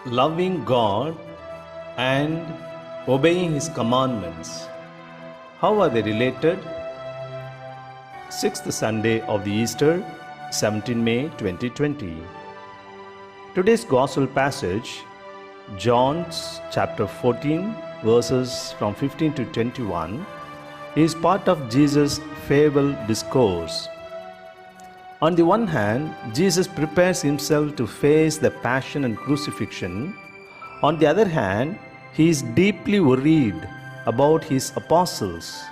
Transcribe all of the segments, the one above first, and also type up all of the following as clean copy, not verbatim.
Loving God and obeying His commandments. How are they related? Sixth Sunday of the Easter, 17 May 2020. Today's Gospel passage, John chapter 14, verses from 15 to 21, is part of Jesus' farewell discourse. On the one hand, Jesus prepares himself to face the passion and crucifixion. On the other hand, he is deeply worried about his apostles.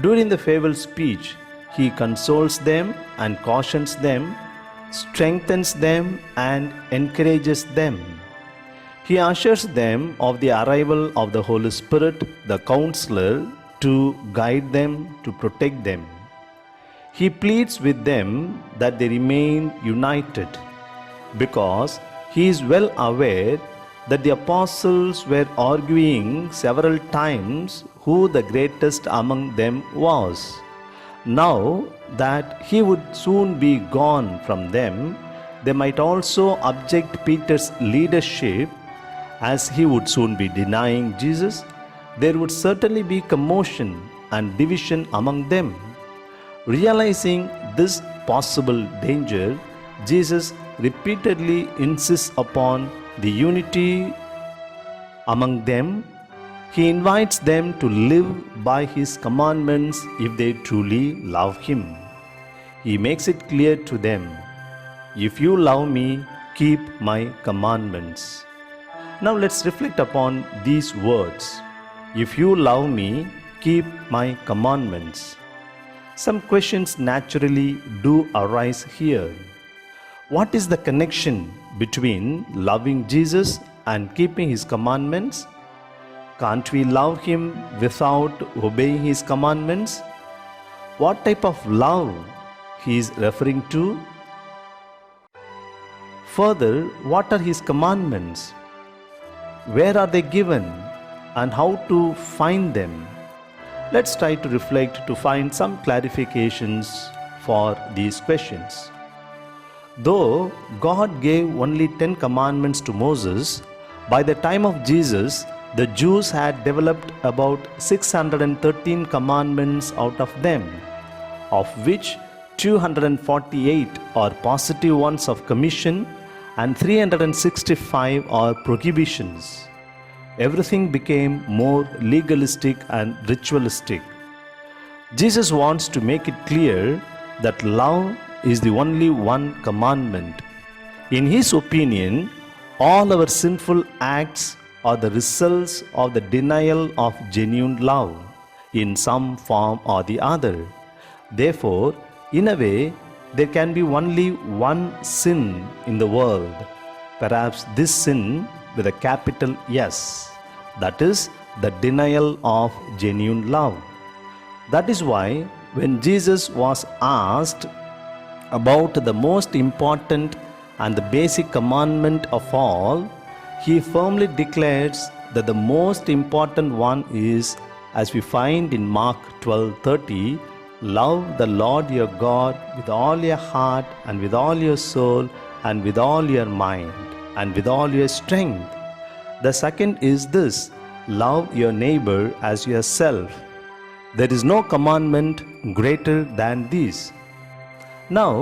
During the farewell speech, he consoles them and cautions them, strengthens them and encourages them. He assures them of the arrival of the Holy Spirit, the Counselor, to guide them, to protect them. He pleads with them that they remain united because he is well aware that the apostles were arguing several times who the greatest among them was. Now that he would soon be gone from them, they might also object Peter's leadership, as he would soon be denying Jesus. There would certainly be commotion and division among them. Realizing this possible danger, Jesus repeatedly insists upon the unity among them. He invites them to live by His commandments if they truly love Him. He makes it clear to them, "If you love me, keep my commandments." Now let's reflect upon these words. If you love me, keep my commandments. Some questions naturally do arise here. What is the connection between loving Jesus and keeping His commandments? Can't we love Him without obeying His commandments? What type of love He is referring to? Further, what are His commandments? Where are they given and how to find them? Let's try to reflect to find some clarifications for these questions. Though God gave only 10 commandments to Moses, by the time of Jesus, the Jews had developed about 613 commandments out of them, of which 248 are positive ones of commission and 365 are prohibitions. Everything became more legalistic and ritualistic. Jesus wants to make it clear that love is the only one commandment. In His opinion, all our sinful acts are the results of the denial of genuine love in some form or the other. Therefore, in a way, there can be only one sin in the world. Perhaps this sin with a capital S. That is the denial of genuine love. That is why when Jesus was asked about the most important and the basic commandment of all, He firmly declares that the most important one is, as we find in Mark 12:30, love the Lord your God with all your heart and with all your soul and with all your mind and with all your strength. The second is this: love your neighbor as yourself. There is no commandment greater than this. Now,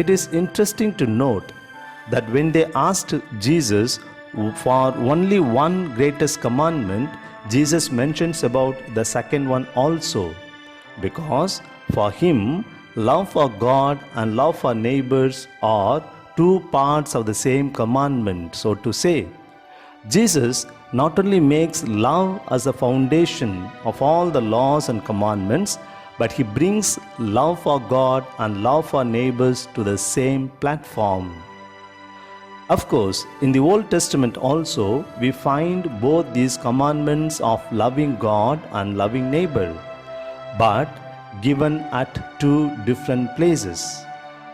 it is interesting to note that when they asked Jesus for only one greatest commandment, Jesus mentions about the second one also, because for Him, love for God and love for neighbors are two parts of the same commandment, so to say. Jesus not only makes love as the foundation of all the laws and commandments, but He brings love for God and love for neighbors to the same platform. Of course, in the Old Testament also, we find both these commandments of loving God and loving neighbor, but given at two different places.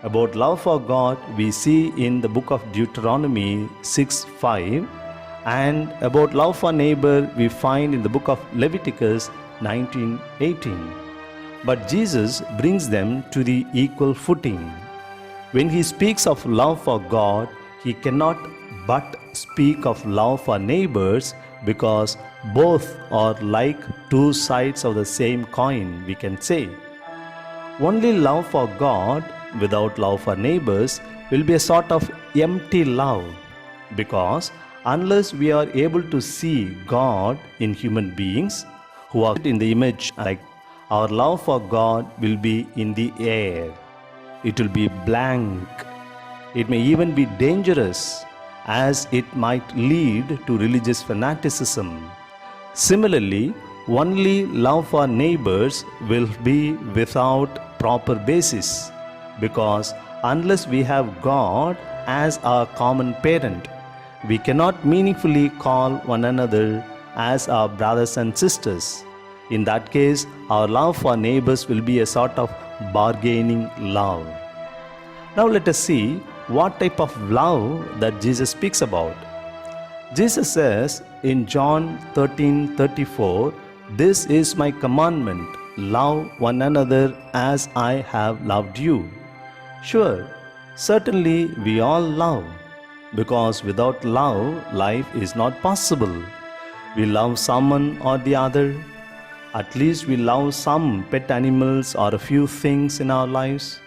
About love for God, we see in the book of Deuteronomy 6:5, and about love for neighbor, we find in the book of Leviticus 19:18. But Jesus brings them to the equal footing. When He speaks of love for God, He cannot but speak of love for neighbors because both are like two sides of the same coin, we can say. Only love for God without love for neighbors will be a sort of empty love, because unless we are able to see God in human beings who are in the image, like, our love for God will be in the air. It will be blank. It may even be dangerous, as it might lead to religious fanaticism. Similarly, only love for neighbors will be without proper basis, because unless we have God as our common parent, we cannot meaningfully call one another as our brothers and sisters. In that case, our love for neighbors will be a sort of bargaining love. Now let us see what type of love that Jesus speaks about. Jesus says in John 13:34, "This is my commandment, love one another as I have loved you." Sure, certainly we all love, because without love, life is not possible. We love someone or the other. At least we love some pet animals or a few things in our lives.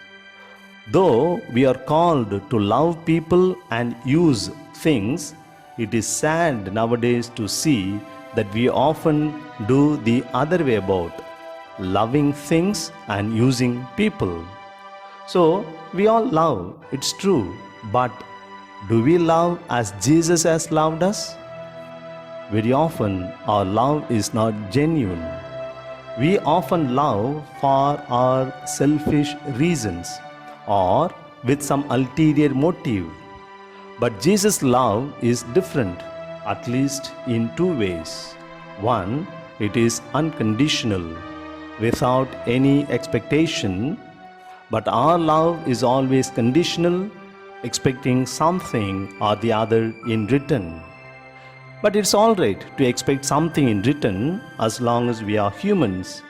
Though we are called to love people and use things, it is sad nowadays to see that we often do the other way about, loving things and using people. So, we all love, it's true, but do we love as Jesus has loved us? Very often, our love is not genuine. We often love for our selfish reasons or with some ulterior motive. But Jesus' love is different, at least in two ways. One, it is unconditional, without any expectation. But our love is always conditional, expecting something or the other in return. But it's alright to expect something in return as long as we are humans.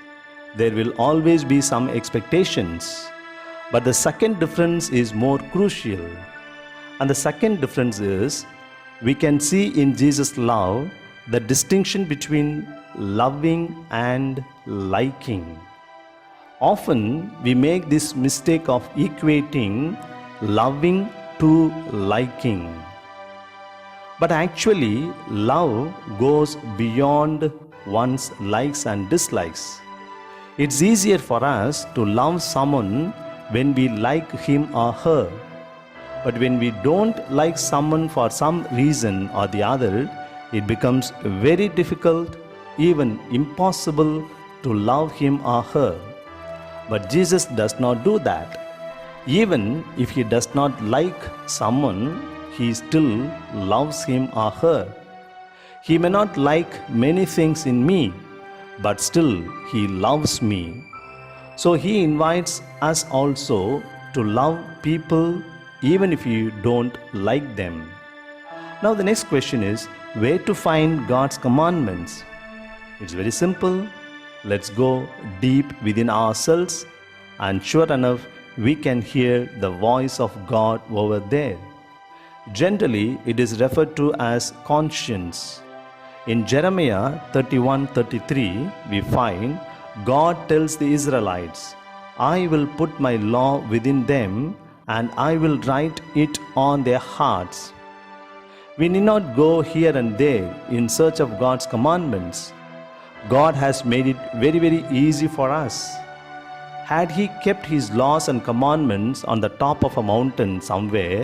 There will always be some expectations. But the second difference is more crucial. And the second difference is, we can see in Jesus' love the distinction between loving and liking. Often we make this mistake of equating loving to liking. But actually, love goes beyond one's likes and dislikes. It's easier for us to love someone when we like him or her. But when we don't like someone for some reason or the other, it becomes very difficult, even impossible, to love him or her. But Jesus does not do that. Even if he does not like someone, he still loves him or her. He may not like many things in me, but still he loves me. So he invites us also to love people even if you don't like them. Now the next question is, where to find God's commandments? It's very simple. Let's go deep within ourselves, and sure enough, we can hear the voice of God over there. Generally, it is referred to as conscience. In Jeremiah 31:33, we find God tells the Israelites, "I will put my law within them, and I will write it on their hearts." We need not go here and there in search of God's commandments. God has made it very, very easy for us. Had He kept His laws and commandments on the top of a mountain somewhere,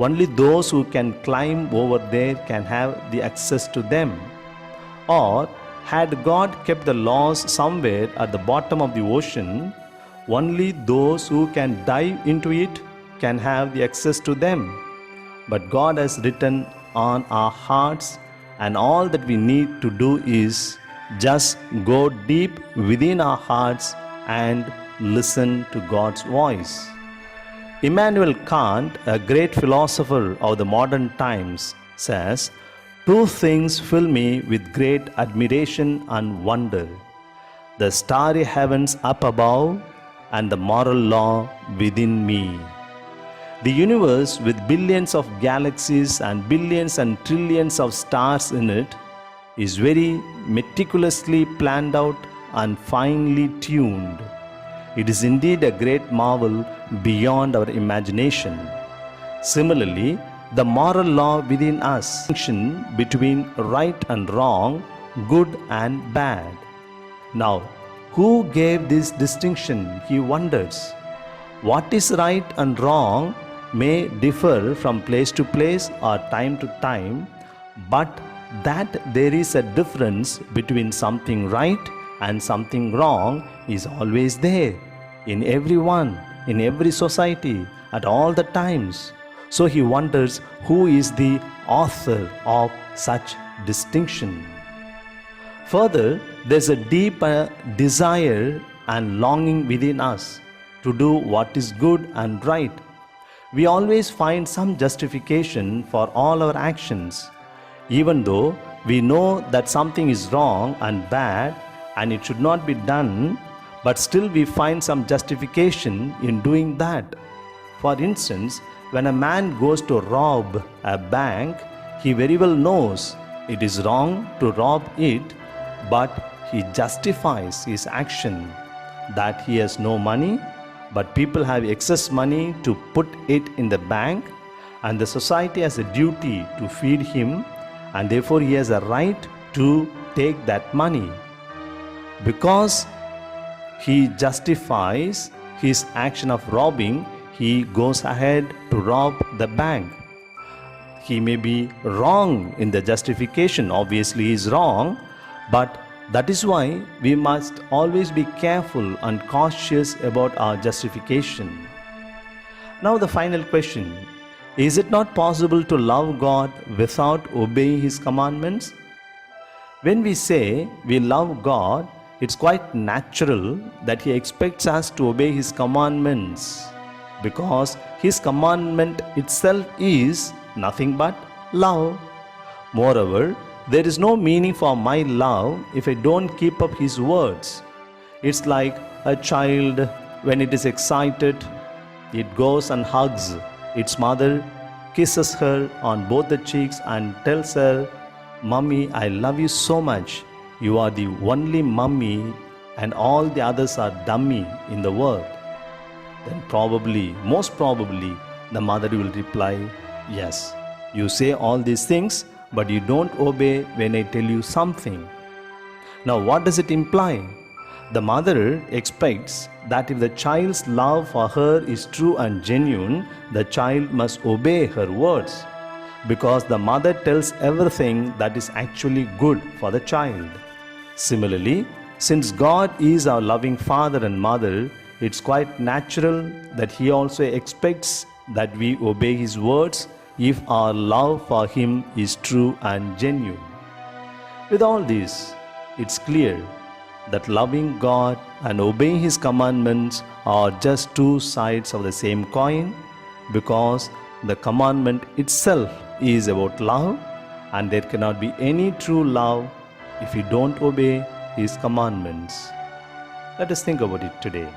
only those who can climb over there can have the access to them. Or had God kept the laws somewhere at the bottom of the ocean, only those who can dive into it can have the access to them. But God has written on our hearts, and all that we need to do is just go deep within our hearts and listen to God's voice. Immanuel Kant, a great philosopher of the modern times, says, "Two things fill me with great admiration and wonder: the starry heavens up above and the moral law within me." The universe, with billions of galaxies and billions and trillions of stars in it, is very meticulously planned out and finely tuned. It is indeed a great marvel beyond our imagination. Similarly, the moral law within us, distinction between right and wrong, good and bad. Now, who gave this distinction? He wonders. What is right and wrong may differ from place to place or time to time, but that there is a difference between something right and something wrong is always there in everyone, in every society, at all the times. So he wonders who is the author of such distinction. Further, there's a deep desire and longing within us to do what is good and right. We always find some justification for all our actions, even though we know that something is wrong and bad and it should not be done, but still we find some justification in doing that. For instance, when a man goes to rob a bank, he very well knows it is wrong to rob it, but he justifies his action that he has no money, but people have excess money to put it in the bank, and the society has a duty to feed him, and therefore he has a right to take that money. Because he justifies his action of robbing, he goes ahead to rob the bank. He may be wrong in the justification, obviously he is wrong, but that is why we must always be careful and cautious about our justification. Now the final question, is it not possible to love God without obeying His commandments? When we say we love God, it's quite natural that He expects us to obey His commandments, because His commandment itself is nothing but love. Moreover, there is no meaning for my love if I don't keep up His words. It's like a child when it is excited, it goes and hugs its mother, kisses her on both the cheeks and tells her, "Mummy, I love you so much. You are the only mummy and all the others are dummy in the world." Then probably, most probably, the mother will reply, "Yes, you say all these things, but you don't obey when I tell you something." Now what does it imply? The mother expects that if the child's love for her is true and genuine, the child must obey her words, because the mother tells everything that is actually good for the child. Similarly, since God is our loving Father and Mother, it's quite natural that He also expects that we obey His words if our love for Him is true and genuine. With all this, it's clear that loving God and obeying His commandments are just two sides of the same coin, because the commandment itself is about love, and there cannot be any true love if you don't obey His commandments. Let us think about it today.